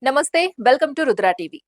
నమస్తే, welcome to Rudra TV.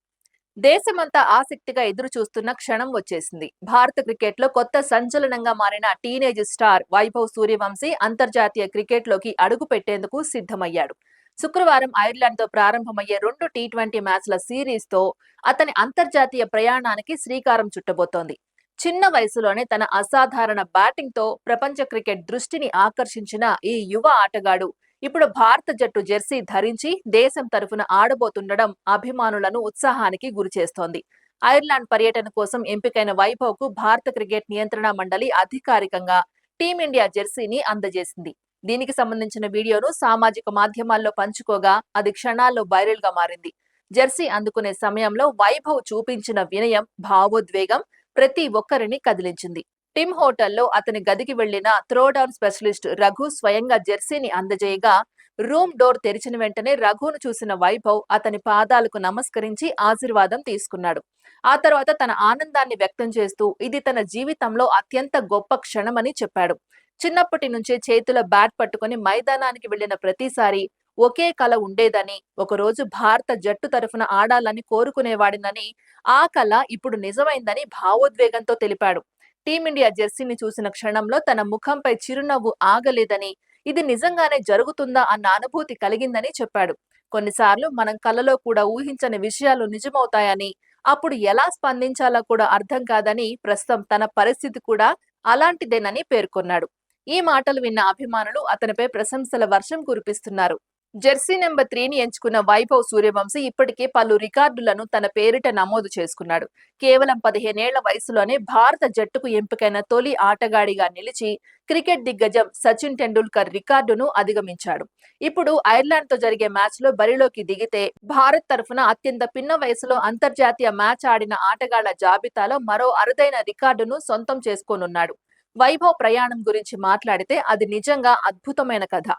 దేశమంతా ఆసక్తిగా ఎదురు చూస్తున్న క్షణం వచ్చేసింది. భారత క్రికెట్లో కొత్త సంచలనంగా మారిన టీనేజ్ స్టార్ వైభవ్ సూర్యవంశీ అంతర్జాతీయ క్రికెట్లోకి అడుగు పెట్టేందుకు సిద్ధమయ్యాడు. శుక్రవారం ఐర్లాండ్తో ప్రారంభమయ్యే 2 టీ20 మ్యాచ్ల సిరీస్తో అతని అంతర్జాతీయ ప్రయాణానికి శ్రీకారం చుట్టబోతోంది. చిన్న వయసులోనే తన అసాధారణ బ్యాటింగ్తో ప్రపంచ క్రికెట్ దృష్టిని ఆకర్షించిన ఈ యువ ఆటగాడు ఇప్పుడు భారత జట్టు జెర్సీ ధరించి దేశం తరఫున ఆడబోతుండడం అభిమానులను ఉత్సాహానికి గురిచేస్తోంది. ఐర్లాండ్ పర్యటన కోసం ఎంపికైన వైభవ్ కు భారత క్రికెట్ నియంత్రణ మండలి అధికారికంగా టీమిండియా జెర్సీని అందజేసింది. దీనికి సంబంధించిన వీడియోను సామాజిక మాధ్యమాల్లో పంచుకోగా అది క్షణాల్లో వైరల్ గా మారింది. జెర్సీ అందుకునే సమయంలో వైభవ్ చూపించిన వినయం, భావోద్వేగం ప్రతి ఒక్కరిని కదిలించింది. టిమ్ హోటల్లో అతని గదికి వెళ్లిన త్రోడౌన్ స్పెషలిస్ట్ రఘు స్వయంగా జెర్సీని అందజేయగా రూమ్ డోర్ తెరిచిన వెంటనే రఘును చూసిన వైభవ్ అతని పాదాలకు నమస్కరించి ఆశీర్వాదం తీసుకున్నాడు. ఆ తర్వాత తన ఆనందాన్ని వ్యక్తం చేస్తూ ఇది తన జీవితంలో అత్యంత గొప్ప క్షణమని చెప్పాడు. చిన్నప్పటి నుంచే చేతిలో బ్యాట్ పట్టుకుని మైదానానికి వెళ్లిన ప్రతిసారి ఒకే కల ఉండేదని, ఒకరోజు భారత జట్టు తరఫున ఆడాలని కోరుకునేవాడినని, ఆ కల ఇప్పుడు నిజమైందని భావోద్వేగంతో తెలిపాడు. టీమిండియా జెర్సీని చూసిన క్షణంలో తన ముఖంపై చిరునవ్వు ఆగలేదని, ఇది నిజంగానే జరుగుతుందా అన్న అనుభూతి కలిగిందని చెప్పాడు. కొన్నిసార్లు మనం కలలో కూడా ఊహించని విషయాలు నిజమవుతాయని, అప్పుడు ఎలా స్పందించాలో కూడా అర్థం కాదని, ప్రస్తుతం తన పరిస్థితి కూడా అలాంటిదేనని పేర్కొన్నాడు. ఈ మాటలు విన్న అభిమానులు అతనిపై ప్రశంసల వర్షం కురిపిస్తున్నారు. జెర్సీ నెంబర్ 3ని ఎంచుకున్న వైభవ్ సూర్యవంశీ ఇప్పటికే పలు రికార్డులను తన పేరిట నమోదు చేసుకున్నాడు. కేవలం 15 ఏళ్ల వయసులోనే భారత జట్టుకు ఎంపికైన తొలి ఆటగాడిగా నిలిచి క్రికెట్ దిగ్గజం సచిన్ టెండూల్కర్ రికార్డును అధిగమించాడు. ఇప్పుడు ఐర్లాండ్తో జరిగే మ్యాచ్లో బరిలోకి దిగితే భారత్ తరఫున అత్యంత పిన్న వయసులో అంతర్జాతీయ మ్యాచ్ ఆడిన ఆటగాళ్ల జాబితాలో మరో అరుదైన రికార్డును సొంతం చేసుకోనున్నాడు. వైభవ్ ప్రయాణం గురించి మాట్లాడితే అది నిజంగా అద్భుతమైన కథ.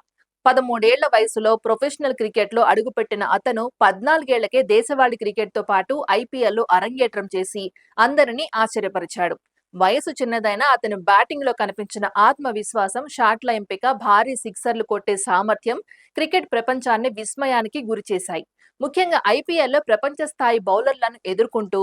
13 ఏళ్ల వయసులో ప్రొఫెషనల్ క్రికెట్లో అడుగుపెట్టిన అతను 14 ఏళ్లకే దేశవాళీ క్రికెట్తో పాటు ఐపీఎల్లో అరంగేట్రం చేసి అందరినీ ఆశ్చర్యపరిచాడు. వయసు చిన్నదైనా అతను బ్యాటింగ్లో కనిపించిన ఆత్మవిశ్వాసం, షాట్ల ఎంపిక, భారీ సిక్సర్లు కొట్టే సామర్థ్యం క్రికెట్ ప్రపంచాన్ని విస్మయానికి గురిచేశాయి. ముఖ్యంగా ఐపీఎల్లో ప్రపంచ స్థాయి బౌలర్లను ఎదుర్కొంటూ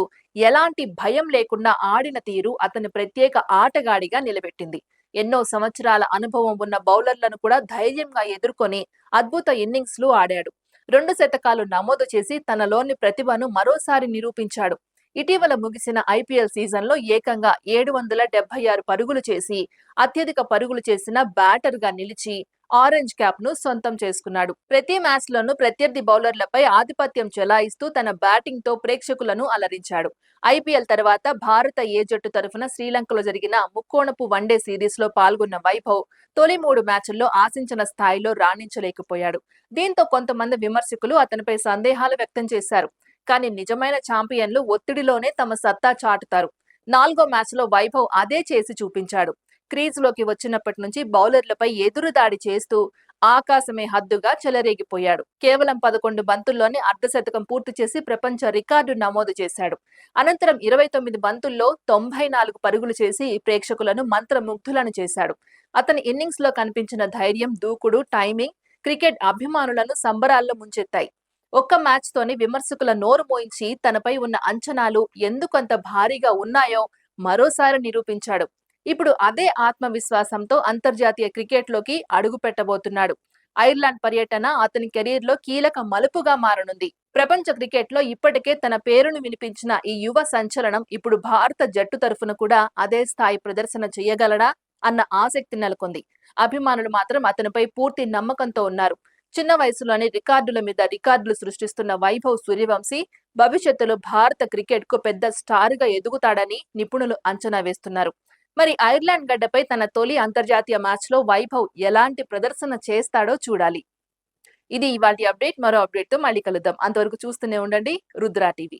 ఎలాంటి భయం లేకుండా ఆడిన తీరు అతని ప్రత్యేక ఆటగాడిగా నిలబెట్టింది. ఎన్నో సంవత్సరాల అనుభవం ఉన్న బౌలర్లను కూడా ధైర్యంగా ఎదుర్కొని అద్భుత ఇన్నింగ్స్లు ఆడాడు. 2 శతకాలు నమోదు చేసి తనలోని ప్రతిభను మరోసారి నిరూపించాడు. ఇటీవల ముగిసిన ఐపీఎల్ సీజన్లో ఏకంగా 776 పరుగులు చేసి అత్యధిక పరుగులు చేసిన బ్యాటర్ గా నిలిచి ఆరెంజ్ క్యాప్ ను సొంతం చేసుకున్నాడు. ప్రతి మ్యాచ్ లోనూ ప్రత్యర్థి బౌలర్లపై ఆధిపత్యం చెలాయిస్తూ తన బ్యాటింగ్ తో ప్రేక్షకులను అలరించాడు. ఐపీఎల్ తర్వాత భారత ఏ జట్టు తరఫున శ్రీలంకలో జరిగిన ముక్కోణపు వన్డే సిరీస్ లో పాల్గొన్న వైభవ్ తొలి 3 మ్యాచ్ల్లో ఆశించిన స్థాయిలో రాణించలేకపోయాడు. దీంతో కొంతమంది విమర్శకులు అతనిపై సందేహాలు వ్యక్తం చేశారు. కానీ నిజమైన ఛాంపియన్లు ఒత్తిడిలోనే తమ సత్తా చాటుతారు. 4వ మ్యాచ్లో వైభవ్ అదే చేసి చూపించాడు. క్రీజ్లోకి వచ్చినప్పటి నుంచి బౌలర్లపై ఎదురుదాడి చేస్తూ ఆకాశమే హద్దుగా చెలరేగిపోయాడు. కేవలం 11 బంతుల్లోనే అర్ధశతకం పూర్తి చేసి ప్రపంచ రికార్డు నమోదు చేశాడు. అనంతరం 29 బంతుల్లో 94 పరుగులు చేసి ప్రేక్షకులను మంత్రముగ్ధులను చేశాడు. అతని ఇన్నింగ్స్ లో కనిపించిన ధైర్యం, దూకుడు, టైమింగ్ క్రికెట్ అభిమానులను సంబరాల్లో ముంచెత్తాయి. ఒక్క మ్యాచ్ తోనే విమర్శకుల నోరు మోయించి తనపై ఉన్న అంచనాలు ఎందుకంత భారీగా ఉన్నాయో మరోసారి నిరూపించాడు. ఇప్పుడు అదే ఆత్మవిశ్వాసంతో అంతర్జాతీయ క్రికెట్లోకి అడుగు పెట్టబోతున్నాడు. ఐర్లాండ్ పర్యటన అతని కెరీర్ లో కీలక మలుపుగా మారనుంది. ప్రపంచ క్రికెట్లో ఇప్పటికే తన పేరును వినిపించిన ఈ యువ సంచలనం ఇప్పుడు భారత జట్టు తరఫున కూడా అదే స్థాయి ప్రదర్శన చేయగలడా అన్న ఆసక్తి నెలకొంది. అభిమానులు మాత్రం అతనిపై పూర్తి నమ్మకంతో ఉన్నారు. చిన్న వయసులోనే రికార్డుల మీద రికార్డులు సృష్టిస్తున్న వైభవ్ సూర్యవంశీ భవిష్యత్తులో భారత క్రికెట్ కు పెద్ద స్టార్ గా ఎదుగుతాడని నిపుణులు అంచనా వేస్తున్నారు. మరి ఐర్లాండ్ గడ్డపై తన తొలి అంతర్జాతీయ మ్యాచ్ లో వైభవ్ ఎలాంటి ప్రదర్శన చేస్తాడో చూడాలి. ఇది ఇవాల్టి అప్డేట్. మరో అప్డేట్ తో మళ్ళీ కలుద్దాం. అంతవరకు చూస్తూనే ఉండండి రుద్రా టీవీ.